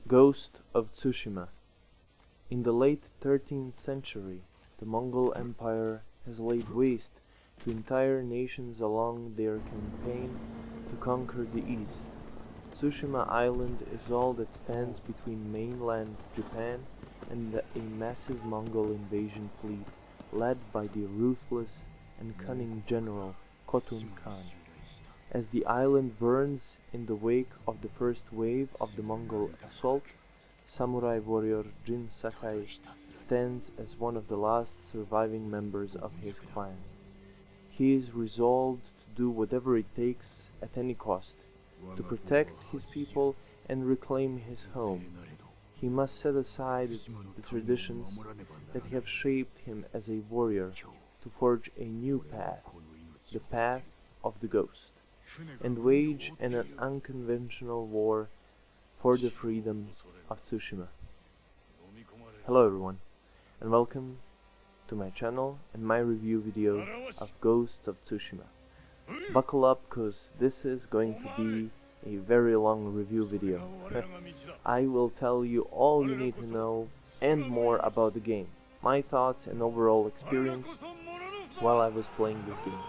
Ghost of Tsushima. In the late 13th century, the Mongol Empire has laid waste to entire nations along their campaign to conquer the East. Tsushima Island is all that stands between mainland Japan and a massive Mongol invasion fleet led by the ruthless and cunning general Khotun Khan. As the island burns in the wake of the first wave of the Mongol assault, samurai warrior Jin Sakai stands as one of the last surviving members of his clan. He is resolved to do whatever it takes at any cost to protect his people and reclaim his home. He must set aside the traditions that have shaped him as a warrior to forge a new path, the path of the ghost, and wage an unconventional war for the freedom of Tsushima. Hello everyone, and welcome to my channel and my review video of Ghost of Tsushima. Buckle up, cause this is going to be a very long review video. I will tell you all you need to know and more about the game, my thoughts and overall experience while I was playing this game.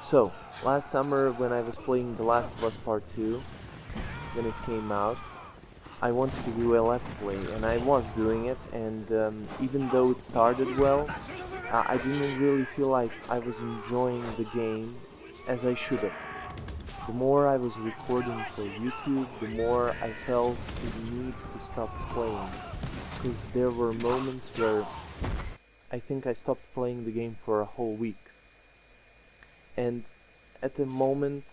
So, last summer when I was playing The Last of Us Part 2, when it came out, I wanted to do a let's play, and I was doing it, and even though it started well, I didn't really feel like I was enjoying the game as I should have. The more I was recording for YouTube, the more I felt the need to stop playing, because there were moments where I think I stopped playing the game for a whole week. And at the moment,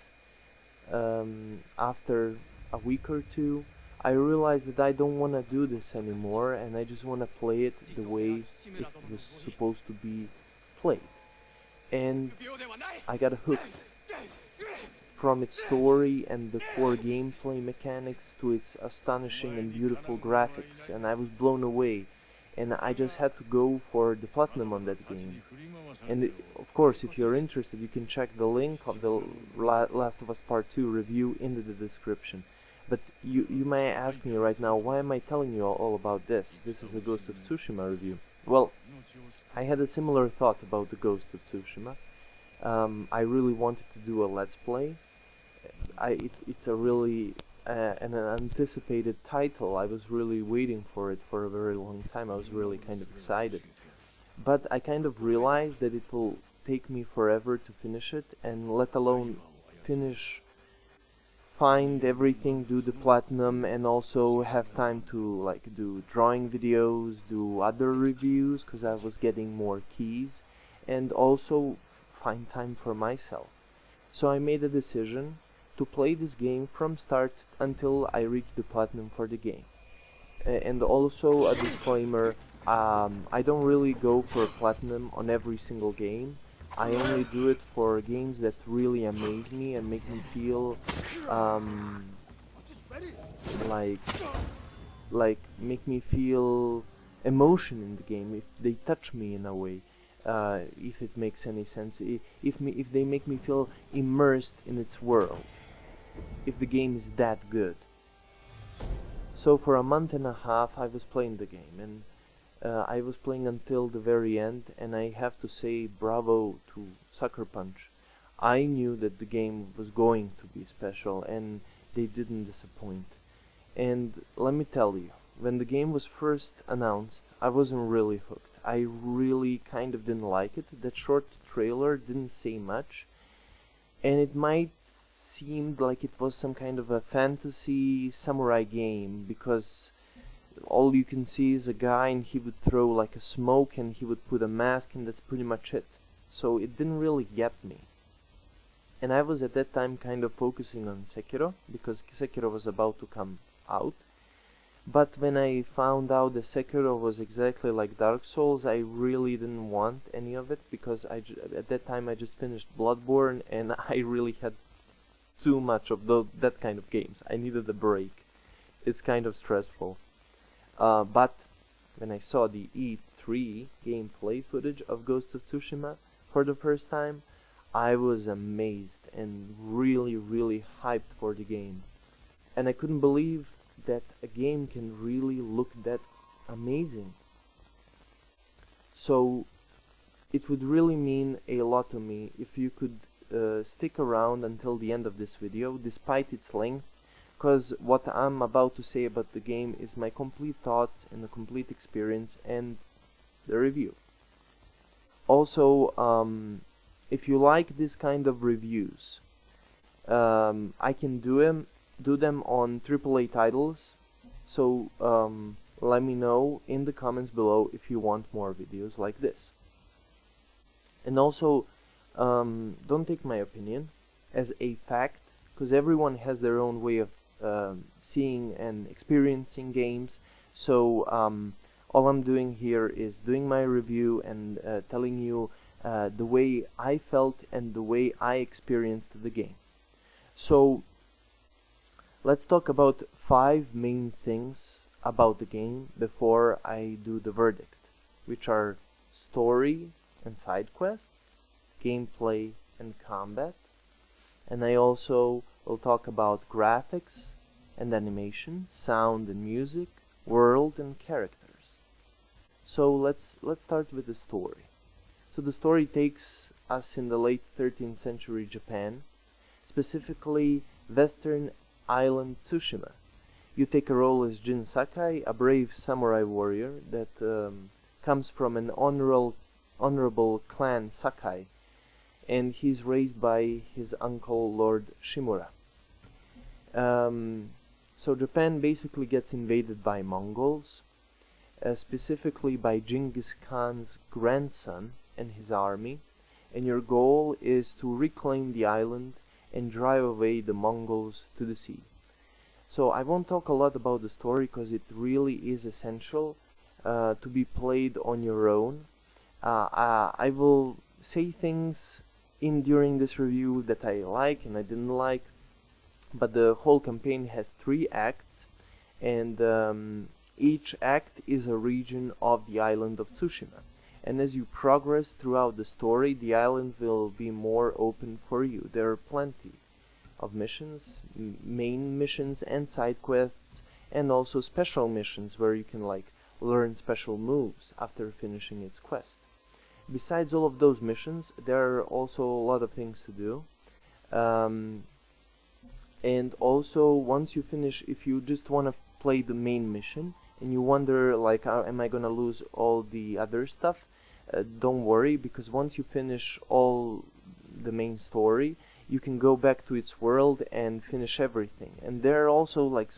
after a week or two, I realized that I don't want to do this anymore, and I just want to play it the way it was supposed to be played. And I got hooked. From its story and the core gameplay mechanics to its astonishing and beautiful graphics, and I was blown away, and I just had to go for the platinum on that game. And of course, if you're interested, you can check the link of the Last of Us Part 2 review in the description. But you may ask me right now, why am I telling you all about this? This is a Ghost of Tsushima review. Well, I had a similar thought about the Ghost of Tsushima. I really wanted to do a let's play. It's a really an anticipated title. I was really waiting for it for a very long time. I was really kind of excited. But I kind of realized that it will take me forever to finish it, and let alone find everything, do the platinum, and also have time to do drawing videos, do other reviews, because I was getting more keys, and also find time for myself. So I made a decision to play this game from start until I reach the platinum for the game. And also a disclaimer, I don't really go for platinum on every single game. I only do it for games that really amaze me and make me feel make me feel emotion in the game, if they touch me in a way, if it makes any sense, if they make me feel immersed in its world, if the game is that good. So for a month and a half I was playing the game, and I was playing until the very end, and I have to say bravo to Sucker Punch. I knew that the game was going to be special, and they didn't disappoint. And let me tell you, when the game was first announced, I wasn't really hooked. I really kind of didn't like it. That short trailer didn't say much, and it might seem like it was some kind of a fantasy samurai game, because all you can see is a guy and he would throw like a smoke and he would put a mask, and that's pretty much it. So it didn't really get me. And I was at that time kind of focusing on Sekiro, because Sekiro was about to come out. But when I found out that Sekiro was exactly like Dark Souls, I really didn't want any of it, because at that time I just finished Bloodborne, and I really had too much of that kind of games. I needed a break. It's kind of stressful. But when I saw the E3 gameplay footage of Ghost of Tsushima for the first time, I was amazed and really hyped for the game. And I couldn't believe that a game can really look that amazing. So it would really mean a lot to me if you could stick around until the end of this video, despite its length, because what I'm about to say about the game is my complete thoughts and the complete experience and the review. Also, if you like this kind of reviews, I can do them on AAA titles, so let me know in the comments below if you want more videos like this. And also, don't take my opinion as a fact, because everyone has their own way of seeing and experiencing games. So all I'm doing here is doing my review and telling you the way I felt and the way I experienced the game. So let's talk about 5 main things about the game before I do the verdict, which are story and side quests, gameplay and combat, and I also will talk about graphics and animation, sound and music, world and characters. So let's start with the story. So the story takes us in the late 13th century Japan, specifically Western Island Tsushima. You take a role as Jin Sakai, a brave samurai warrior that comes from an honorable clan Sakai, and he's raised by his uncle Lord Shimura. So Japan basically gets invaded by Mongols, specifically by Genghis Khan's grandson and his army, and your goal is to reclaim the island and drive away the Mongols to the sea. So I won't talk a lot about the story because it really is essential to be played on your own. I will say things during this review that I like and I didn't like, but the whole campaign has 3 acts, and each act is a region of the island of Tsushima. And as you progress throughout the story, the island will be more open for you. There are plenty of missions, main missions and side quests, and also special missions where you can like learn special moves after finishing its quest. Besides all of those missions, there are also a lot of things to do. And also, once you finish, if you just want to play the main mission and you wonder like, am I gonna lose all the other stuff? Don't worry, because once you finish all the main story, you can go back to its world and finish everything. And there are also like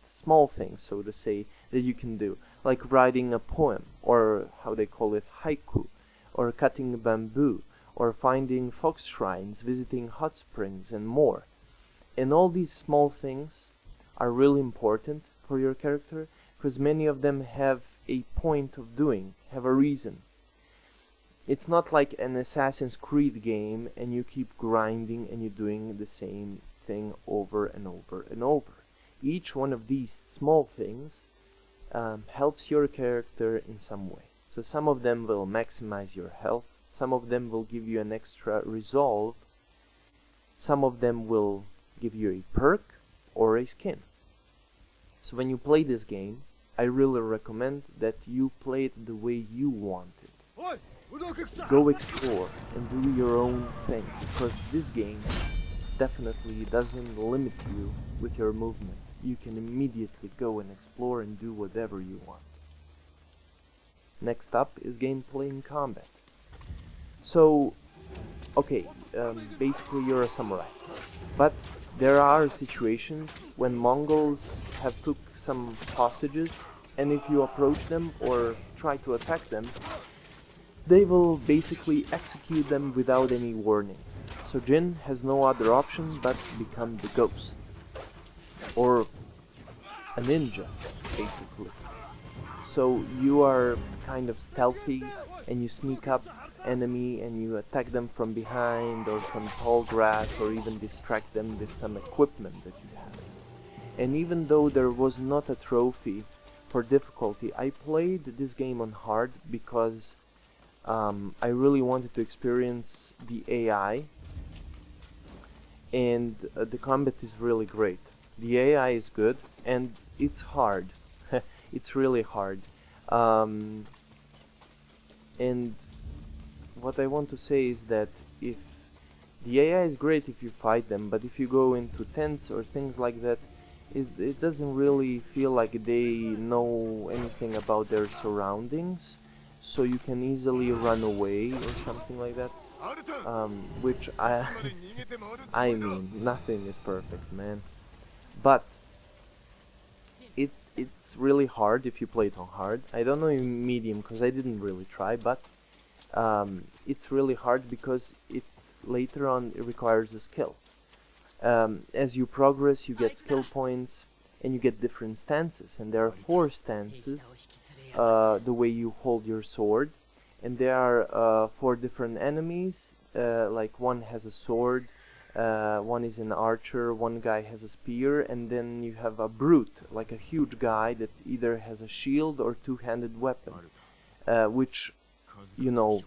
small things, so to say, that you can do, like writing a poem, or how they call it, haiku, or cutting bamboo, or finding fox shrines, visiting hot springs, and more. And all these small things are really important for your character, because many of them have a point of doing, have a reason. It's not like an Assassin's Creed game and you keep grinding and you're doing the same thing over and over and over. Each one of these small things helps your character in some way. So some of them will maximize your health, some of them will give you an extra resolve, some of them will give you a perk or a skin. So when you play this game, I really recommend that you play it the way you want it. Go explore and do your own thing, because this game definitely doesn't limit you with your movement. You can immediately go and explore and do whatever you want. Next up is gameplay and combat. So, okay, basically you're a samurai, but there are situations when Mongols have took some hostages, and if you approach them or try to attack them, they will basically execute them without any warning. So Jin has no other option but to become the ghost, or a ninja, basically. So you are kind of stealthy and you sneak up enemy and you attack them from behind or from tall grass, or even distract them with some equipment that you have. And even though there was not a trophy for difficulty, I played this game on hard because I really wanted to experience the AI, and the combat is really great. The AI is good, and it's hard. It's really hard. Um, and what I want to say is that if the AI is great if you fight them, but if you go into tents or things like that, it doesn't really feel like they know anything about their surroundings, so you can easily run away or something like that. Which I mean, nothing is perfect, man. But it's really hard if you play it on hard. I don't know in medium because I didn't really try, but it's really hard because it later on it requires a skill. As you progress, you get skill points and you get different stances, and there are 4 stances. The way you hold your sword, and there are 4 different enemies. Like one has a sword, one is an archer, one guy has a spear, and then you have a brute, like a huge guy that either has a shield or two-handed weapon, which, you know,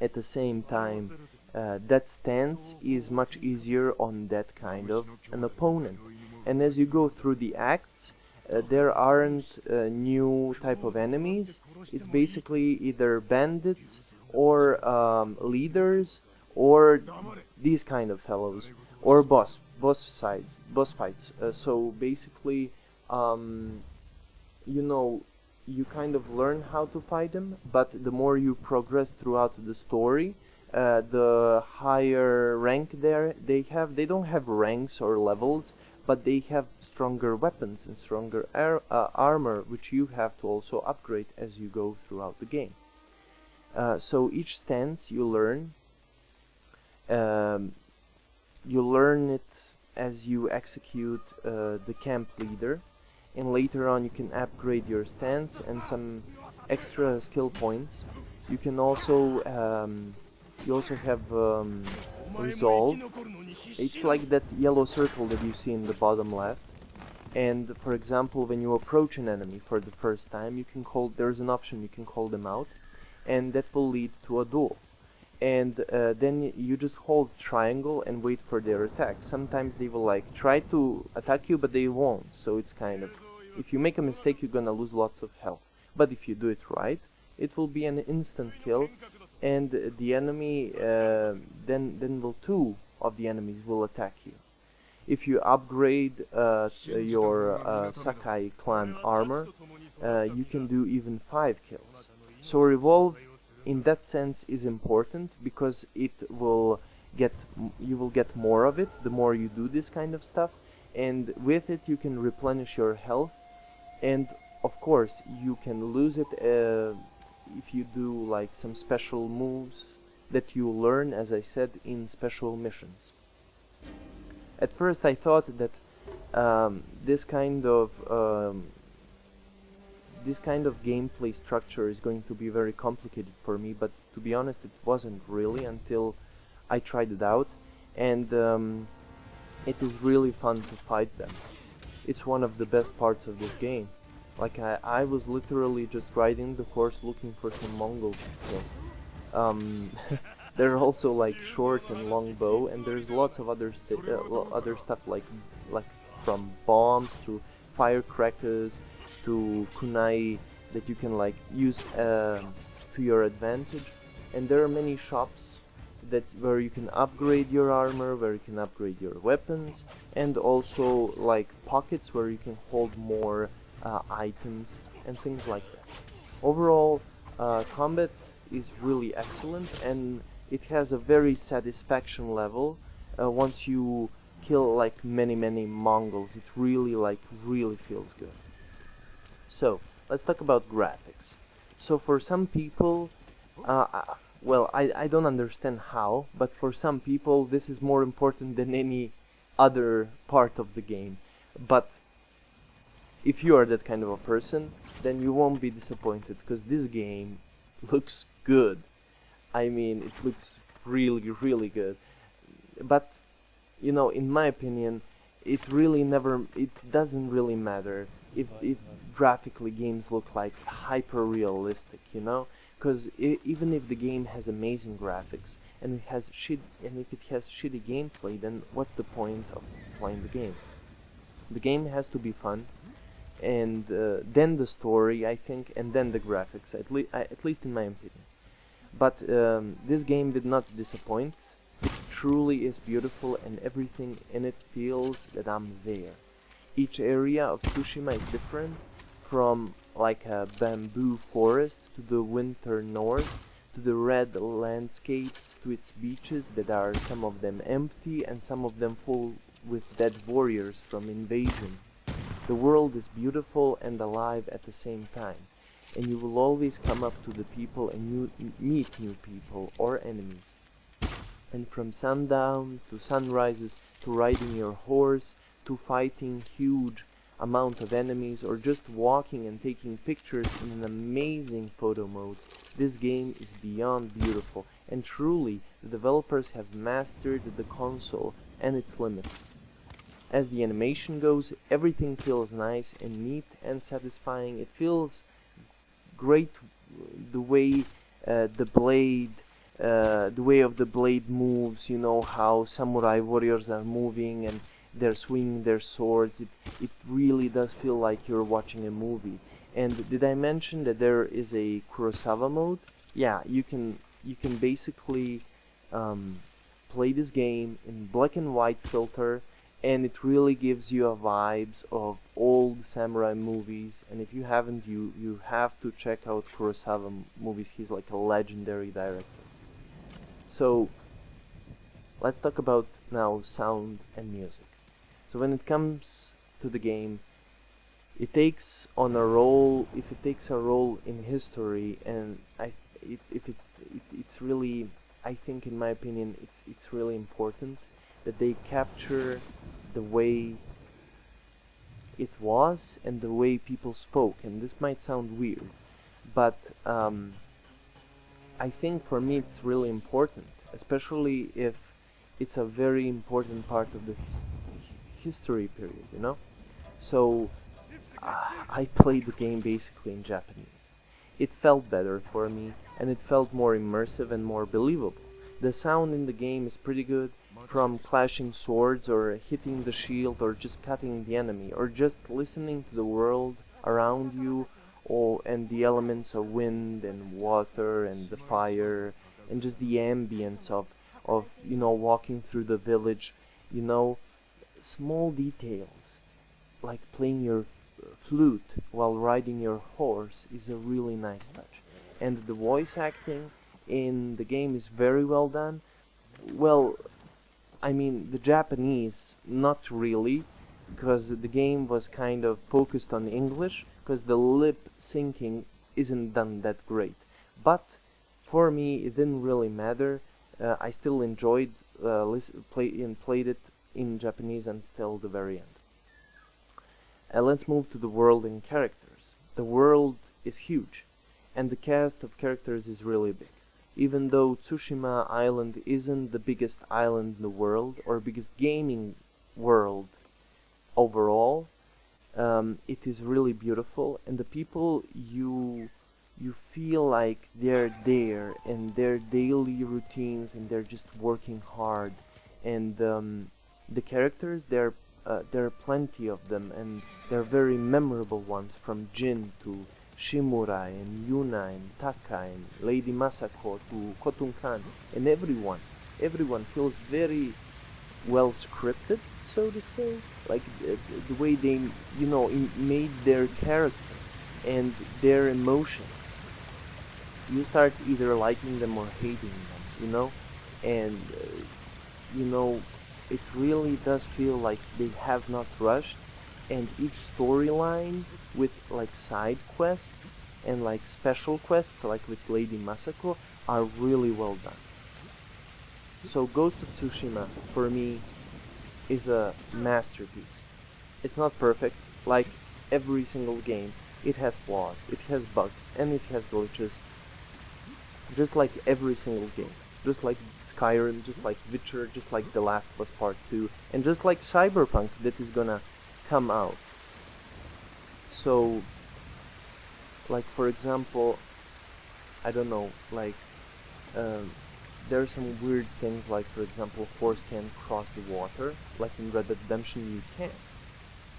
at the same time, that stance is much easier on that kind of an opponent. And as you go through the acts, there aren't new type of enemies. It's basically either bandits or leaders or these kind of fellows or boss fights. So basically, you know, you kind of learn how to fight them, but the more you progress throughout the story, the higher rank they have. They don't have ranks or levels, but they have stronger weapons and stronger armor, which you have to also upgrade as you go throughout the game. So each stance you learn it as you execute the camp leader, and later on you can upgrade your stance and some extra skill points. You can also have resolve. It's like that yellow circle that you see in the bottom left. And for example, when you approach an enemy for the first time, there's an option you can call them out, and that will lead to a duel. And then you just hold triangle and wait for their attack. Sometimes they will like try to attack you, but they won't. So it's kind of, if you make a mistake, you're gonna lose lots of health. But if you do it right, it will be an instant kill, and the enemy then will 2 of the enemies will attack you. If you upgrade your Sakai clan armor, you can do even 5 kills. So revolve in that sense is important because you will get more of it the more you do this kind of stuff, and with it you can replenish your health, and of course you can lose it if you do like some special moves that you learn, as I said, in special missions. At first I thought that this kind of gameplay structure is going to be very complicated for me, but to be honest it wasn't really until I tried it out, and it is really fun to fight them. It's one of the best parts of this game. Like I was literally just riding the horse looking for some Mongols to kill. There are also like short and long bow, and there's lots of other stuff like from bombs to firecrackers to kunai that you can like use to your advantage. And there are many shops where you can upgrade your armor, where you can upgrade your weapons, and also like pockets where you can hold more items and things like that. Overall, combat is really excellent, and it has a very satisfaction level once you kill like many Mongols. It really feels good. So let's talk about graphics. So for some people, well, I don't understand how, but for some people this is more important than any other part of the game. But if you are that kind of a person, then you won't be disappointed, because this game looks good. I mean, it looks really good. But, you know, in my opinion, it doesn't really matter if graphically games look like hyper realistic, you know? Because even if the game has amazing graphics and if it has shitty gameplay, then what's the point of playing the game? The game has to be fun. and then the story, I think, and then the graphics, at least in my opinion. But this game did not disappoint. It truly is beautiful, and everything in it feels that I'm there. Each area of Tsushima is different, from like a bamboo forest to the winter north, to the red landscapes, to its beaches that are some of them empty and some of them full with dead warriors from invasion. The world is beautiful and alive at the same time, and you will always come up to the people and meet new people or enemies. And from sundown to sunrises, to riding your horse, to fighting huge amount of enemies, or just walking and taking pictures in an amazing photo mode, this game is beyond beautiful, and truly the developers have mastered the console and its limits. As the animation goes, everything feels nice and neat and satisfying. It feels great the way the way of the blade moves, you know, how samurai warriors are moving and they're swinging their swords. It really does feel like you're watching a movie. And did I mention that there is a Kurosawa mode? Yeah, you can basically play this game in black and white filter, and it really gives you a vibes of old samurai movies. And if you haven't, you have to check out Kurosawa movies. He's like a legendary director. So let's talk about now sound and music. So when it comes to the game, it takes on a role. If it takes a role in history, and it's really, I think, in my opinion, it's really important that they capture the way it was and the way people spoke. And this might sound weird, but I think for me it's really important, especially if it's a very important part of the history period, you know? So I played the game basically in Japanese. It felt better for me, and it felt more immersive and more believable. The sound in the game is pretty good, from clashing swords or hitting the shield or just cutting the enemy or just listening to the world around you, and the elements of wind and water and the fire and just the ambience of you know, walking through the village, you know, small details like playing your flute while riding your horse is a really nice touch. And the voice acting in the game is very well done. Well, I mean, the Japanese, not really, because the game was kind of focused on English, because the lip syncing isn't done that great. But for me, it didn't really matter. I still enjoyed played it in Japanese until the very end. Let's move to the world and characters. The world is huge, and the cast of characters is really big. Even though Tsushima Island isn't the biggest island in the world, or biggest gaming world overall, it is really beautiful, and the people you feel like they're there in their daily routines, and they're just working hard. And the characters, there are plenty of them, and they're very memorable ones, from Jin to Shimurai and Yuna and Taka and Lady Masako to Khotun Khan, and everyone feels very well scripted, so to say, like the way they, you know, made their character and their emotions. You start either liking them or hating them, you know, and you know, it really does feel like they have not rushed, and each storyline with like side quests and like special quests, like with Lady Masako, are really well done. So Ghost of Tsushima, for me, is a masterpiece. It's not perfect, like every single game. It has flaws, it has bugs, and it has glitches, just like every single game. Just like Skyrim, just like Witcher, just like The Last of Us Part 2, and just like Cyberpunk that is gonna come out. So, like for example, I don't know, like there are some weird things, like for example, horse can't cross the water, like in Red Dead Redemption you can.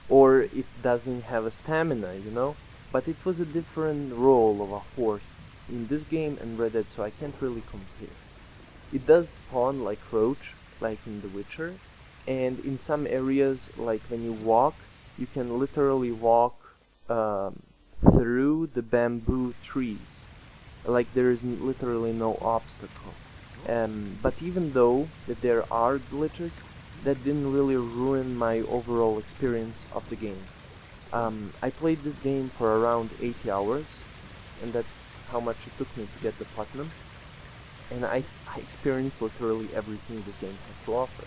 or it doesn't have a stamina, you know? But it was a different role of a horse in this game and Red Dead, so I can't really compare. It does spawn like roach, like in The Witcher, and in some areas, like when you walk, you can literally walk through the bamboo trees. Like there is literally no obstacle. But even though that there are glitches, that didn't really ruin my overall experience of the game. I played this game for around 80 hours, and that's how much it took me to get the platinum. And I experienced literally everything this game has to offer.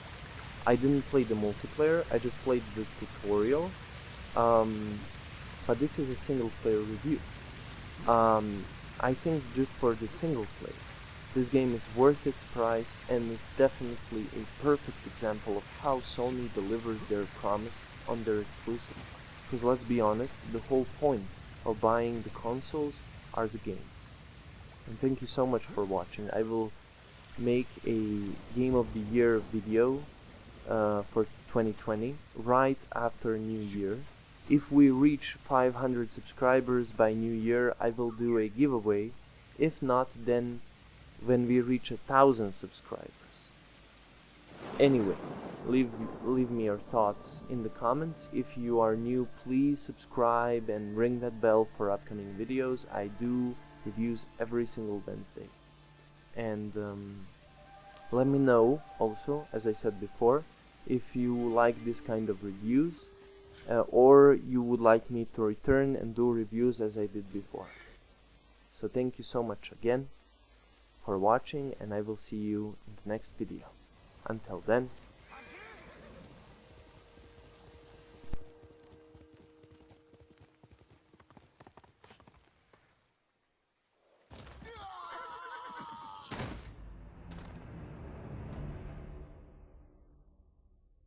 I didn't play the multiplayer, I just played the tutorial, but this is a single player review. I think just for the single player, this game is worth its price and is definitely a perfect example of how Sony delivers their promise on their exclusives. Because let's be honest, the whole point of buying the consoles are the games. And thank you so much for watching. I will make a Game of the Year video for 2020 right after New Year. If we reach 500 subscribers by New Year, I will do a giveaway. If not, then when we reach 1,000 subscribers. Anyway, leave me your thoughts in the comments. If you are new, please subscribe and ring that bell for upcoming videos. I do reviews every single Wednesday. And let me know also, as I said before, if you like this kind of reviews or you would like me to return and do reviews as I did before. So thank you so much again for watching, and I will see you in the next video. Until then,